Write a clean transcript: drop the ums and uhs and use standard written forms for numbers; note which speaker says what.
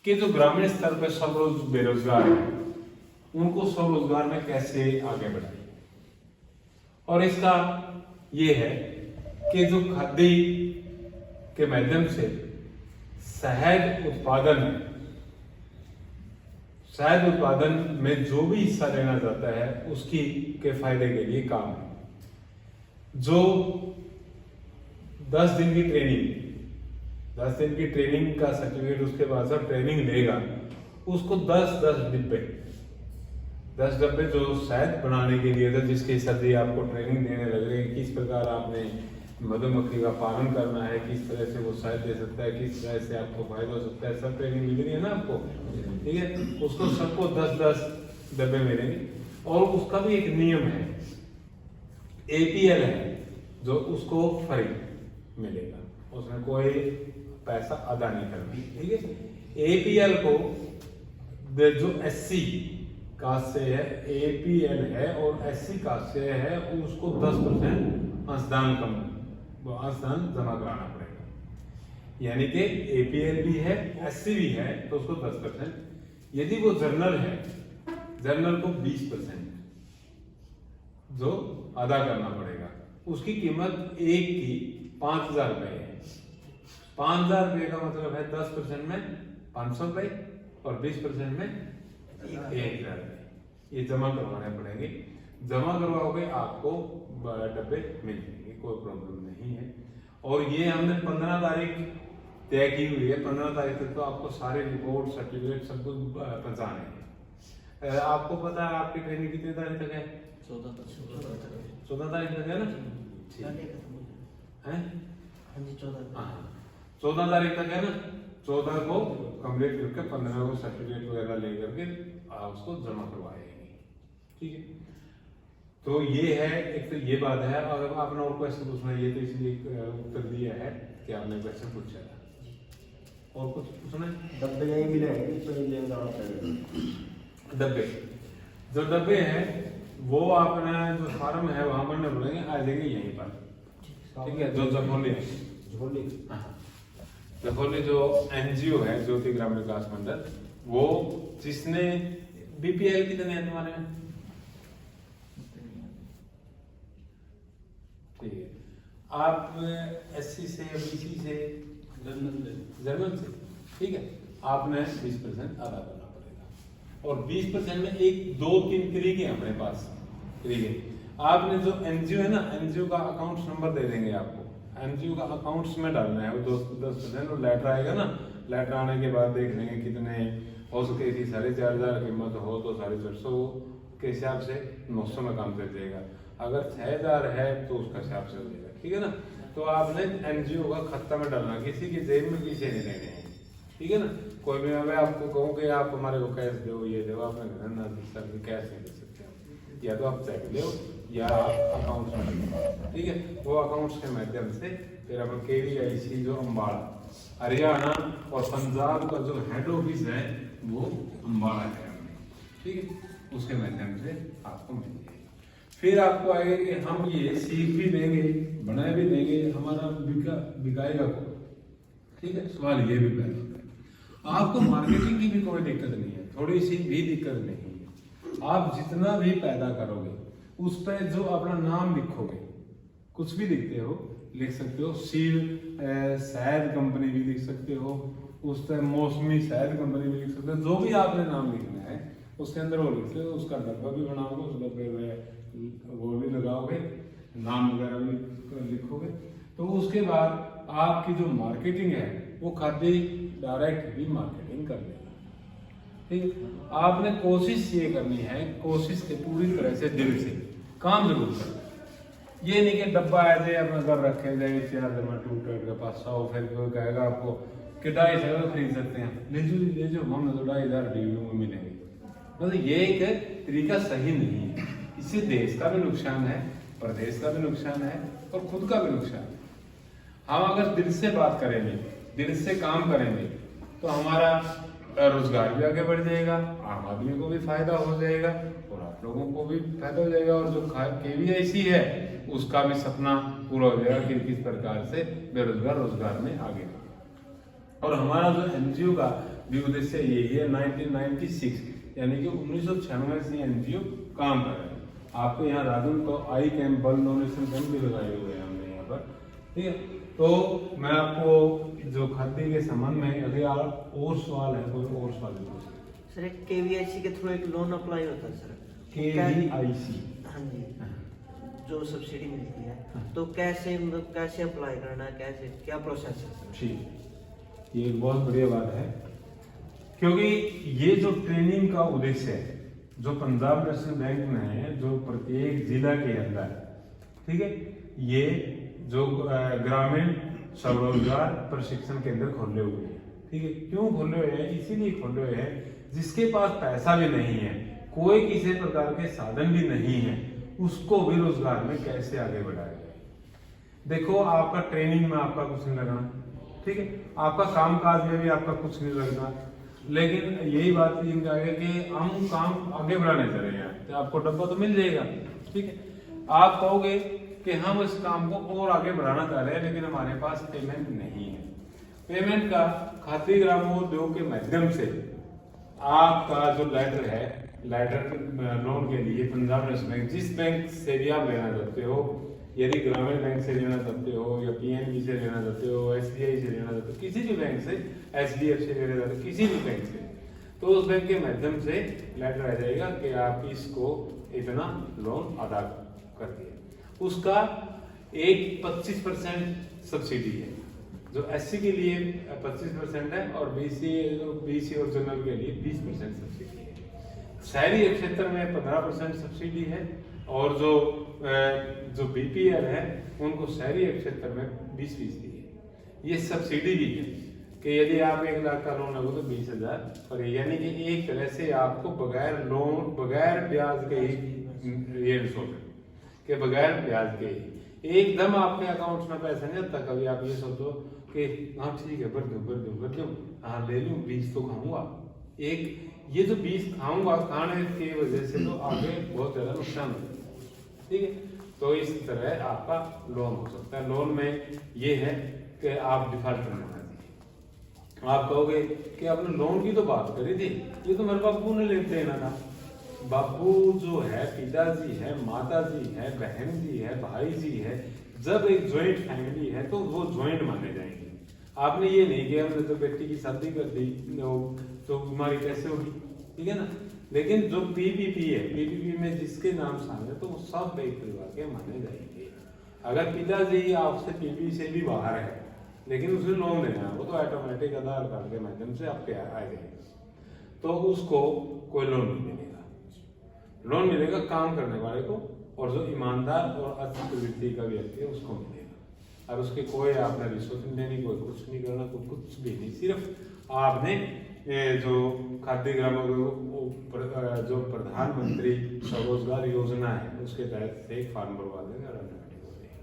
Speaker 1: कि जो ग्रामीण स्तर पर सब लोग बेरोजगार हैं उनको स्वरोजगार में कैसे आगे बढ़ाए। और इसका ये है कि जो खादी के माध्यम से शहद उत्पादन में जो भी हिस्सा लेना चाहता है उसकी के फायदे के लिए काम है। जो 10 दिन की ट्रेनिंग का सर्टिफिकेट उसके बाद जब ट्रेनिंग लेगा उसको 10 डब्बे जो शहद बनाने के लिए था, जिसके सर्दी आपको ट्रेनिंग देने लग रही है, किस प्रकार आपने मधुमक्खी का पालन करना है, किस तरह से वो शहद दे सकता है, किस तरह से आपको फायदा हो सकता है, सब ट्रेनिंग मिल रही है ना आपको, ठीक है। उसको सबको 10 डब्बे मिलेंगे। और उसका भी एक नियम है, APL है जो उसको फ्री मिलेगा, उसमें कोई पैसा अदा नहीं करना, ठीक है। APL को जो SC कास्ट से है, APL है और SC कास्ट से है, उसको 10% अंशदान जमा कराना पड़ेगा। यानी कि APL भी है, SC भी है, तो उसको 10%। यदि वो जर्नल है, जर्नल को 20% जो अदा करना पड़ेगा। उसकी कीमत एक की 5,000 रुपए है। 5,000 रुपए का मतलब है 10% में 500 रुपए और 20% में 1,000 रुपए। ये जमा करवाने पड़ेंगे। जमा करवाओगे आपको डब्बे मिल जाएंगे, कोई प्रॉब्लम नहीं है। और ये हमने 15 तारीख तय की हुई है। 15 तारीख तक तो आपको सारे रिपोर्ट सर्टिफिकेट सब कुछ पहुंचाने हैं। आपको पता है आपकी ट्रेनिंग कितनी तारीख तक है? 14 तारीख तक है ना? है 14 तारीख तक है ना? 14 को कंप्लीट करके 15 को सर्टिफिकेट वगैरह लेकर के उसको जमा करवाएंगे, ठीक है। तो ये है, एक तो ये बात है। और आपने और क्वेश्चन पूछना है, ये तो इसलिए उत्तर दिया है कि आपने क्वेश्चन पूछा था। और कुछ पूछना है?
Speaker 2: डब्बे यही मिलेंगे,
Speaker 1: डब्बे जो डब्बे हैं वो आपने जो फार्म है वहां पर नहीं बोलेंगे, आ जाएंगे यहीं पर, ठीक है। जो जखोली जो NGO है, ज्योति ग्रामीण विकास मंडल, वो जिसने BPL कितने हैं तुम्हारे में? ठीक है। आप SC से, BC से, जर्नल से, ठीक है। आपने 20% अदा करना पड़ेगा। और 20% में 1, 2, 3 तरीके हमारे पास, ठीक है। आपने जो NGO है ना, NGO का अकाउंट नंबर दे देंगे आपको। NGO का अकाउंट्स में डालना है वो 10%। और लेटर आएगा ना, लेटर आने के बाद देख लेंगे कितने हो सके। यदि 4,500 कीमत हो तो 450 के हिसाब से 900 में काम कर जाएगा। अगर 6,000 है तो उसका हिसाब से हो जाएगा, ठीक है ना। तो आपने NGO का खाता में डालना, किसी की जेब में पीछे नहीं देने हैं, ठीक है ना। कोई भी मैं आपको कहूँ कि आप हमारे को कैश दो, ये दो, आपने घर ना सर कैश नहीं दे सकते, या तो आप चेक दो या आप अकाउंट्स में दो, ठीक है। वो अकाउंट्स के माध्यम से फिर अपन KVIC जो अम्बाड़ा, हरियाणा और पंजाब का जो हेड ऑफिस है वो अम्बाड़ा है, ठीक है। उसके माध्यम से आपको मिल जाएगा। फिर आपको आएगा कि हम ये सीख भी देंगे, बना भी देंगे, हमारा बिकाएगा को, ठीक है। सवाल ये भी पैदा होता है। आपको मार्केटिंग की भी कोई दिक्कत नहीं है, थोड़ी सी भी दिक्कत नहीं है। आप जितना भी पैदा करोगे उस पर जो अपना नाम लिखोगे, कुछ भी लिखते हो, लिख सकते हो। सील शहद कंपनी भी लिख सकते हो, उस पर मौसमी शहद कंपनी भी लिख सकते हो। जो भी आपने नाम लिखना है उसके अंदर वो लिखते हो। उसका डब्बा भी बनाओगे, उस डब्बे में वो भी लगाओगे, नाम वगैरह भी लिखोगे। तो उसके बाद आपकी जो मार्केटिंग है वो खादी डायरेक्ट भी मार्केटिंग कर लेगा, ठीक। आपने कोशिश ये करनी है, कोशिश के पूरी तरह से दिल से काम जरूर करना। ये नहीं कि डब्बा ऐसे अपना घर रखे जाए, 4 जमा टूट के पास 100, फिर कोई कहेगा आपको कि 250 खरीद सकते हैं, ले जो हम 2,500 रिव्यू में मिलेंगे। मतलब ये एक तरीका सही नहीं है। इससे देश का भी नुकसान है, प्रदेश का भी नुकसान है और खुद का भी नुकसान है। हम अगर दिल से बात करेंगे, दिल से काम करेंगे तो हमारा रोजगार भी आगे बढ़ जाएगा, आम आदमी को भी फायदा हो जाएगा और आप लोगों को भी फायदा हो जाएगा। और जो KVIC है उसका भी सपना पूरा हो जाएगा कि किस प्रकार से बेरोजगार रोजगार में आगे। और हमारा जो NGO का भी उद्देश्य यही है। 1996 यानी कि 1996 से एनजीओ काम कर रहे हैं। आपको यहाँ राजन तो आई कैंप बल डोनेशन कैंप भी लगाए हुए हैं हमने यहाँ पर, ठीक है। तो मैं आपको जो खाद्य के संबंध में अगर आप और सवाल है कोई और सवाल है
Speaker 2: सर, एक केवीआईसी के थ्रू एक लोन अप्लाई होता है सर,
Speaker 1: केवीआईसी,
Speaker 2: हाँ जी, जो सब्सिडी मिलती है, तो कैसे मतलब कैसे अप्लाई करना है, कैसे क्या प्रोसेस है सर?
Speaker 1: ठीक, ये एक बहुत बढ़िया बात है, क्योंकि ये जो ट्रेनिंग का उद्देश्य है जो पंजाब नेशनल बैंक में है, जो प्रत्येक जिला के अंदर, ठीक है, ये जो ग्रामीण स्वरोजगार प्रशिक्षण केंद्र खोले हुए हैं, ठीक है। क्यों खोले हुए हैं? इसीलिए खोले हुए हैं जिसके पास पैसा भी नहीं है, कोई किसी प्रकार के साधन भी नहीं है, उसको भी रोजगार में कैसे आगे बढ़ाया जाए। देखो, आपका ट्रेनिंग में आपका कुछ नहीं लगना, ठीक है, आपका कामकाज में भी आपका कुछ नहीं लगना, लेकिन यही बात है कि हम काम आगे बढ़ाने चले हैं, तो आपको डब्बा तो मिल जाएगा, ठीक है। आप कहोगे कि हम इस काम को और आगे बढ़ाना चाह रहे हैं, लेकिन हमारे पास पेमेंट नहीं है। पेमेंट का खाद्य ग्रामोद्योग के माध्यम से आपका जो लेटर है, लेटर लोन के लिए पंजाब नेशनल बैंक, जिस बैंक से भी आप लेना चाहते हो, यदि ग्रामीण बैंक से लेना चाहते हो या पीएनबी से लेना चाहते हो, एसबीआई से लेना चाहते हो, किसी भी बैंक से, एचडीएफसी से लेना चाहते हो, किसी भी बैंक से, तो उस बैंक के माध्यम से लेटर आ जाएगा कि आप इसको इतना लोन अदा कर दिए। उसका एक 25% सब्सिडी है, जो एससी के लिए 25% है और बीसी और जनरल के लिए 20% सब्सिडी है। शहरी क्षेत्र में 15% सब्सिडी है, और जो बीपीएल है उनको शहरी क्षेत्र में 20% है। ये सब्सिडी भी है कि यदि आप 1 लाख का लोन लगो तो 20,000 पर, यानी कि एक तरह से आपको बगैर लोन, बगैर ब्याज के ही ये सोचो कि बगैर ब्याज के ही एकदम आपके अकाउंट में पैसा नहीं आता। कभी आप ये सोचो कि हाँ ठीक है, भर दूं, हाँ ले लूं, 20 तो खाऊंगा, एक ये जो 20 खाऊंगा, खाने की वजह से तो आगे बहुत ज्यादा नुकसान हो जाता है, ठीक है। तो इस तरह आपका लोन हो सकता है। लोन में ये है कि आप डिफॉल्ट करना चाहिए। आप कहोगे कि आपने लोन की तो बात करी थी, ये तो मेरे बापू ने लेते देना था। बापू जो है, पिताजी है, माताजी है, बहन जी है, भाई जी है, जब एक ज्वाइंट फैमिली है तो वो ज्वाइंट माने जाएंगे। आपने ये नहीं कि हमने तो बेटी की शादी कर दी तो बीमारी कैसे होगी, ठीक है ना। लेकिन जो पीपीपी है, पीपीपी में जिसके नाम शामिल है तो वो सब एक परिवार के माने जाएंगे। अगर पिताजी आपसे पीपी से भी बाहर है लेकिन उसे लोन देना है, वो तो ऑटोमेटिक आधार कार्ड के माध्यम से आपके आ जाएगा, तो उसको कोई लोन नहीं मिलेगा। लोन मिलेगा काम करने वाले को, और जो ईमानदार और अच्छी प्रवृत्ति का व्यक्ति है उसको मिलेगा। और उसके कोई आपने रिश्वत नहीं देनी, कोई कुछ नहीं करना, कोई कुछ भी नहीं, सिर्फ आपने जो खाद्य ग्रामोद्योग जो प्रधानमंत्री स्वरोजगार योजना है उसके तहत से एक फॉर्म भरवा देंगे और ऑटोमेटिक हो जाएगा।